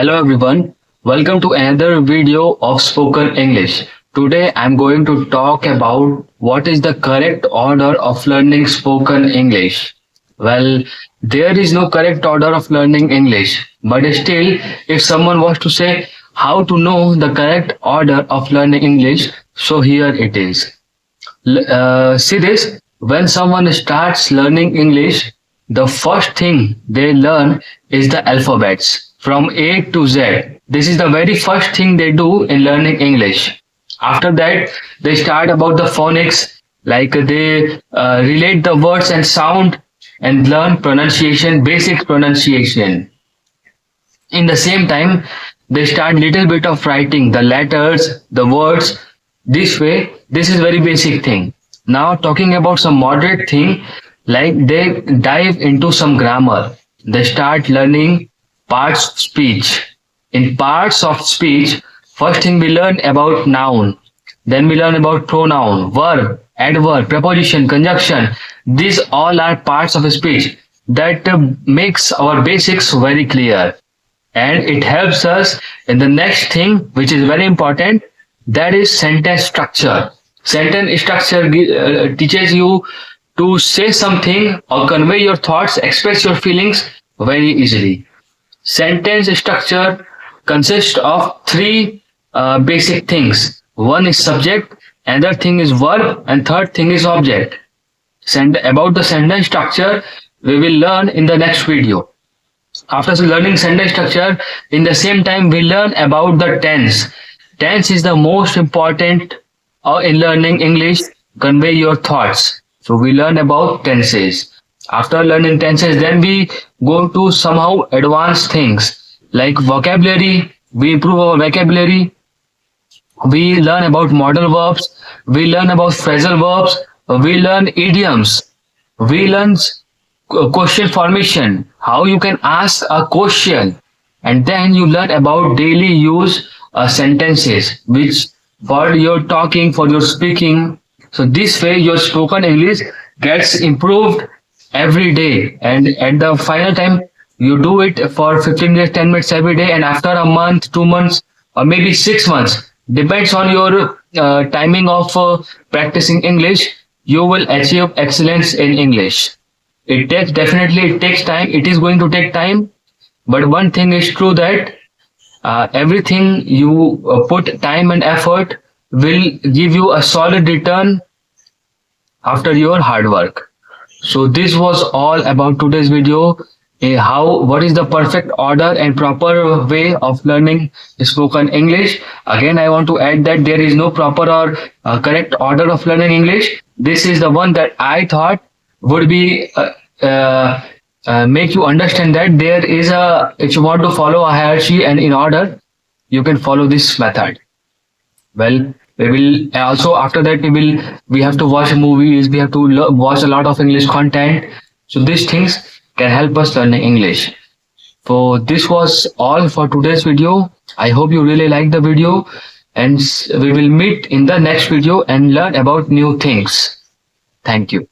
Hello everyone, welcome to another video of Spoken English. Today I'm going to talk about what is the correct order of learning spoken English. Well, there is no correct order of learning English, but still, if someone was to say how to know the correct order of learning English, so here it is. See this, when someone starts learning English, the first thing they learn is the alphabets from A to Z. This is the very first thing they do in learning English. After that, they start about the phonics, like they relate the words and sound and learn pronunciation, basic pronunciation. In the same time, they start little bit of writing the letters, the words. This way, this is very basic thing. Now talking about some moderate thing, like they dive into some grammar. They start learning parts of speech. In parts of speech, first thing we learn about noun, then we learn about pronoun, verb, adverb, preposition, conjunction. These all are parts of speech that makes our basics very clear, and it helps us in the next thing, which is very important, that is sentence structure. Sentence structure teaches you to say something or convey your thoughts, express your feelings very easily. Sentence structure consists of three basic things. One is subject, another thing is verb, and third thing is object. About the sentence structure, we will learn in the next video. After learning sentence structure, in the same time we learn about the tense. Tense is the most important in learning English, convey your thoughts. So we learn about tenses. After learning tenses, then we go to somehow advanced things like vocabulary. We improve our vocabulary. We learn about modal verbs. We learn about phrasal verbs. We learn idioms. We learn question formation, how you can ask a question, and then you learn about daily use sentences, which for your talking, for your speaking. So this way your spoken English gets improved every day, and at the final time you do it for 15 minutes, 10 minutes every day, and after a month, 2 months, or maybe 6 months, depends on your timing of practicing English, you will achieve excellence in English. It takes time. It is going to take time, but one thing is true, that everything you put time and effort will give you a solid return after your hard work. So this was all about today's video. What is the perfect order and proper way of learning spoken English. Again, I want to add that there is no proper or correct order of learning English. This is the one that I thought would be make you understand that there is if you want to follow a hierarchy and in order, you can follow this method. Well, we will also, after that, we have to watch movies, we have to watch a lot of English content. So these things can help us learning English. So this was all for today's video. I hope you really liked the video, and we will meet in the next video and learn about new things. Thank you.